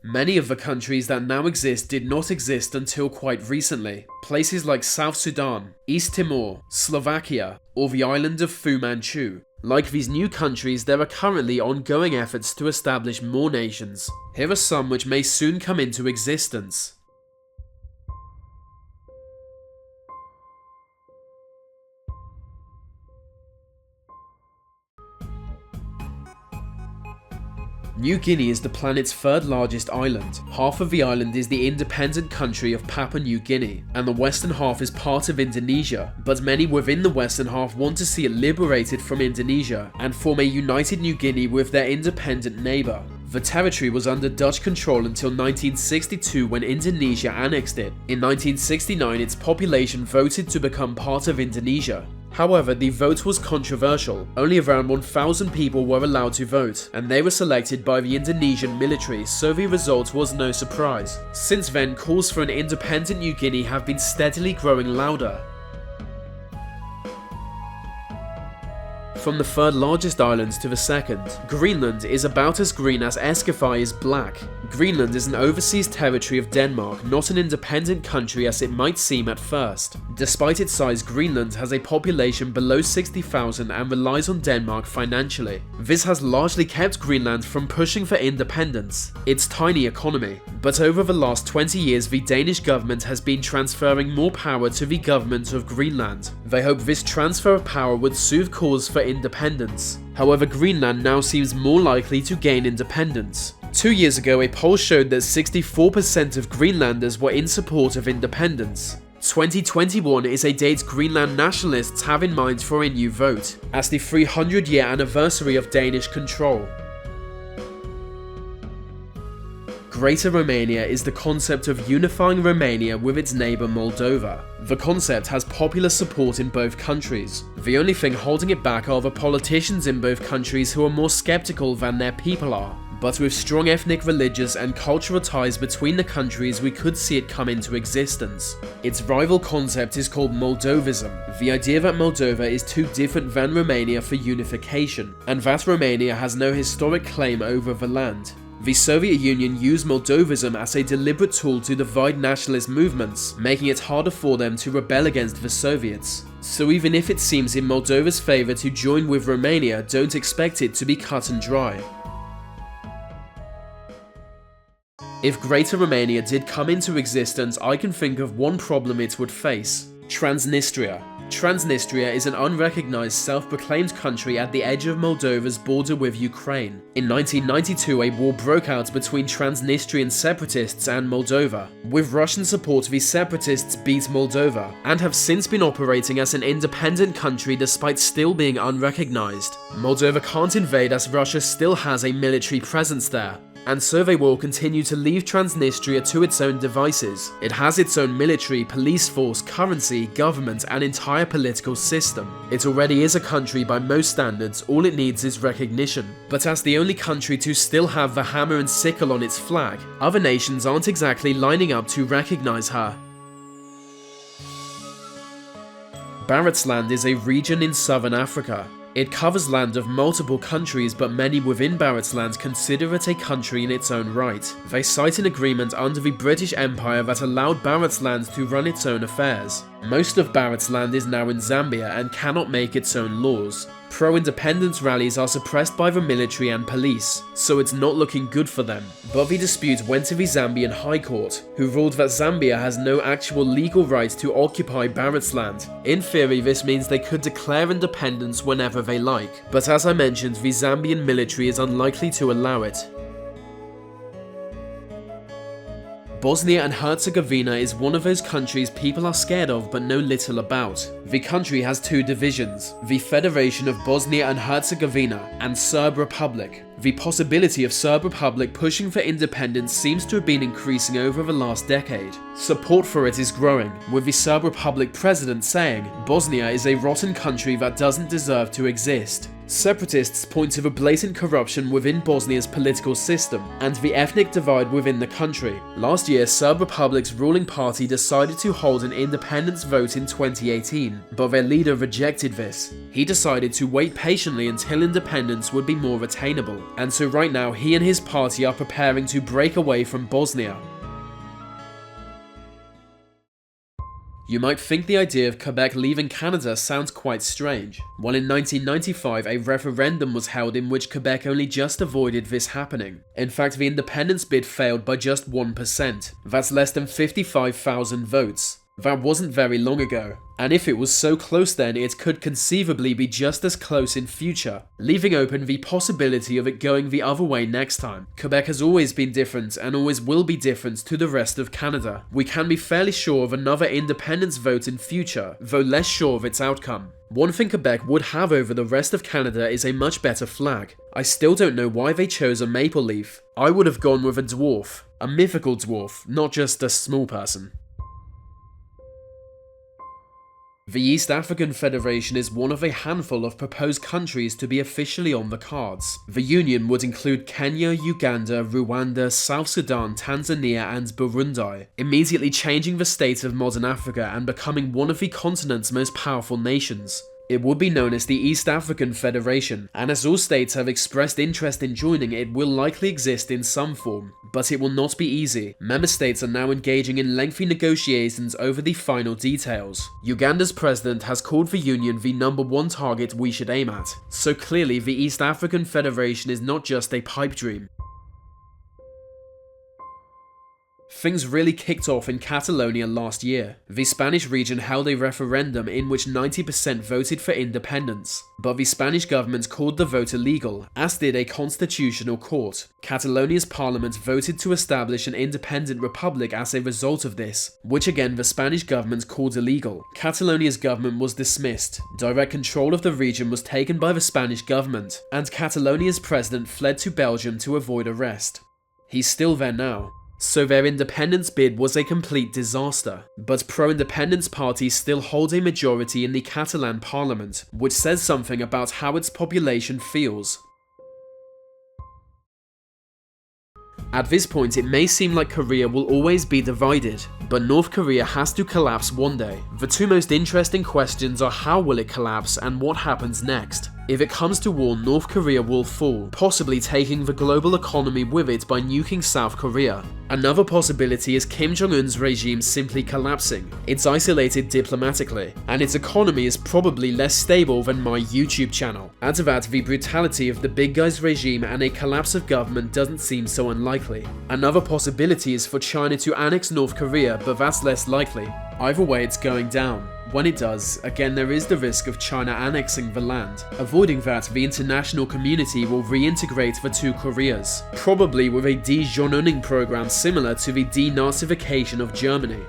Many of the countries that now exist did not exist until quite recently. Places like South Sudan, East Timor, Slovakia, or the island of Fu Manchu. Like these new countries, there are currently ongoing efforts to establish more nations. Here are some which may soon come into existence. New Guinea is the planet's third largest island. Half of the island is the independent country of Papua New Guinea, and the western half is part of Indonesia, but many within the western half want to see it liberated from Indonesia and form a united New Guinea with their independent neighbour. The territory was under Dutch control until 1962 when Indonesia annexed it. In 1969, its population voted to become part of Indonesia. However, the vote was controversial. Only around 1,000 people were allowed to vote, and they were selected by the Indonesian military, so the result was no surprise. Since then, calls for an independent New Guinea have been steadily growing louder. From the third largest island to the second, Greenland is about as green as Escafy is black. Greenland is an overseas territory of Denmark, not an independent country as it might seem at first. Despite its size, Greenland has a population below 60,000 and relies on Denmark financially. This has largely kept Greenland from pushing for independence. Its tiny economy. But over the last 20 years, the Danish government has been transferring more power to the government of Greenland. They hope this transfer of power would soothe cause for independence. However, Greenland now seems more likely to gain independence. 2 years ago, a poll showed that 64% of Greenlanders were in support of independence. 2021 is a date Greenland nationalists have in mind for a new vote, as the 300-year anniversary of Danish control. Greater Romania is the concept of unifying Romania with its neighbour Moldova. The concept has popular support in both countries. The only thing holding it back are the politicians in both countries who are more skeptical than their people are. But with strong ethnic, religious and cultural ties between the countries, we could see it come into existence. Its rival concept is called Moldovism, the idea that Moldova is too different than Romania for unification, and that Romania has no historic claim over the land. The Soviet Union used Moldovism as a deliberate tool to divide nationalist movements, making it harder for them to rebel against the Soviets. So even if it seems in Moldova's favour to join with Romania, don't expect it to be cut and dry. If Greater Romania did come into existence, I can think of one problem it would face: Transnistria. Transnistria is an unrecognized self-proclaimed country at the edge of Moldova's border with Ukraine. In 1992, a war broke out between Transnistrian separatists and Moldova. With Russian support, the separatists beat Moldova, and have since been operating as an independent country despite still being unrecognized. Moldova can't invade as Russia still has a military presence there, and so they will continue to leave Transnistria to its own devices. It has its own military, police force, currency, government, and entire political system. It already is a country by most standards, all it needs is recognition. But as the only country to still have the hammer and sickle on its flag, other nations aren't exactly lining up to recognize her. Barotseland is a region in southern Africa. It covers land of multiple countries, but many within Barotseland consider it a country in its own right. They cite an agreement under the British Empire that allowed Barotseland to run its own affairs. Most of Barotseland is now in Zambia and cannot make its own laws. Pro-independence rallies are suppressed by the military and police, so it's not looking good for them. But the dispute went to the Zambian High Court, who ruled that Zambia has no actual legal right to occupy Barotseland. In theory, this means they could declare independence whenever they like, but as I mentioned, the Zambian military is unlikely to allow it. Bosnia and Herzegovina is one of those countries people are scared of but know little about. The country has two divisions, the Federation of Bosnia and Herzegovina and Serb Republic. The possibility of Serb Republic pushing for independence seems to have been increasing over the last decade. Support for it is growing, with the Serb Republic president saying, "Bosnia is a rotten country that doesn't deserve to exist." Separatists point to the blatant corruption within Bosnia's political system and the ethnic divide within the country. Last year, Serb Republic's ruling party decided to hold an independence vote in 2018, but their leader rejected this. He decided to wait patiently until independence would be more attainable, and so right now he and his party are preparing to break away from Bosnia. You might think the idea of Quebec leaving Canada sounds quite strange. Well, in 1995, a referendum was held in which Quebec only just avoided this happening. In fact, the independence bid failed by just 1%. That's less than 55,000 votes. That wasn't very long ago, and if it was so close then, it could conceivably be just as close in future, leaving open the possibility of it going the other way next time. Quebec has always been different and always will be different to the rest of Canada. We can be fairly sure of another independence vote in future, though less sure of its outcome. One thing Quebec would have over the rest of Canada is a much better flag. I still don't know why they chose a maple leaf. I would have gone with a dwarf, a mythical dwarf, not just a small person. The East African Federation is one of a handful of proposed countries to be officially on the cards. The union would include Kenya, Uganda, Rwanda, South Sudan, Tanzania and Burundi, immediately changing the state of modern Africa and becoming one of the continent's most powerful nations. It would be known as the East African Federation, and as all states have expressed interest in joining, it will likely exist in some form. But it will not be easy. Member states are now engaging in lengthy negotiations over the final details. Uganda's president has called the union the #1 target we should aim at. So clearly, the East African Federation is not just a pipe dream. Things really kicked off in Catalonia last year. The Spanish region held a referendum in which 90% voted for independence, but the Spanish government called the vote illegal, as did a constitutional court. Catalonia's parliament voted to establish an independent republic as a result of this, which again the Spanish government called illegal. Catalonia's government was dismissed, direct control of the region was taken by the Spanish government, and Catalonia's president fled to Belgium to avoid arrest. He's still there now. So their independence bid was a complete disaster, but pro-independence parties still hold a majority in the Catalan parliament, which says something about how its population feels. At this point, it may seem like Korea will always be divided, but North Korea has to collapse one day. The two most interesting questions are how will it collapse and what happens next. If it comes to war, North Korea will fall, possibly taking the global economy with it by nuking South Korea. Another possibility is Kim Jong-un's regime simply collapsing. It's isolated diplomatically, and its economy is probably less stable than my YouTube channel. Add to that the brutality of the big guy's regime and a collapse of government doesn't seem so unlikely. Another possibility is for China to annex North Korea, but that's less likely. Either way, it's going down. When it does, again there is the risk of China annexing the land. Avoiding that, the international community will reintegrate the two Koreas, probably with a de-Zhongneng program similar to the denazification of Germany.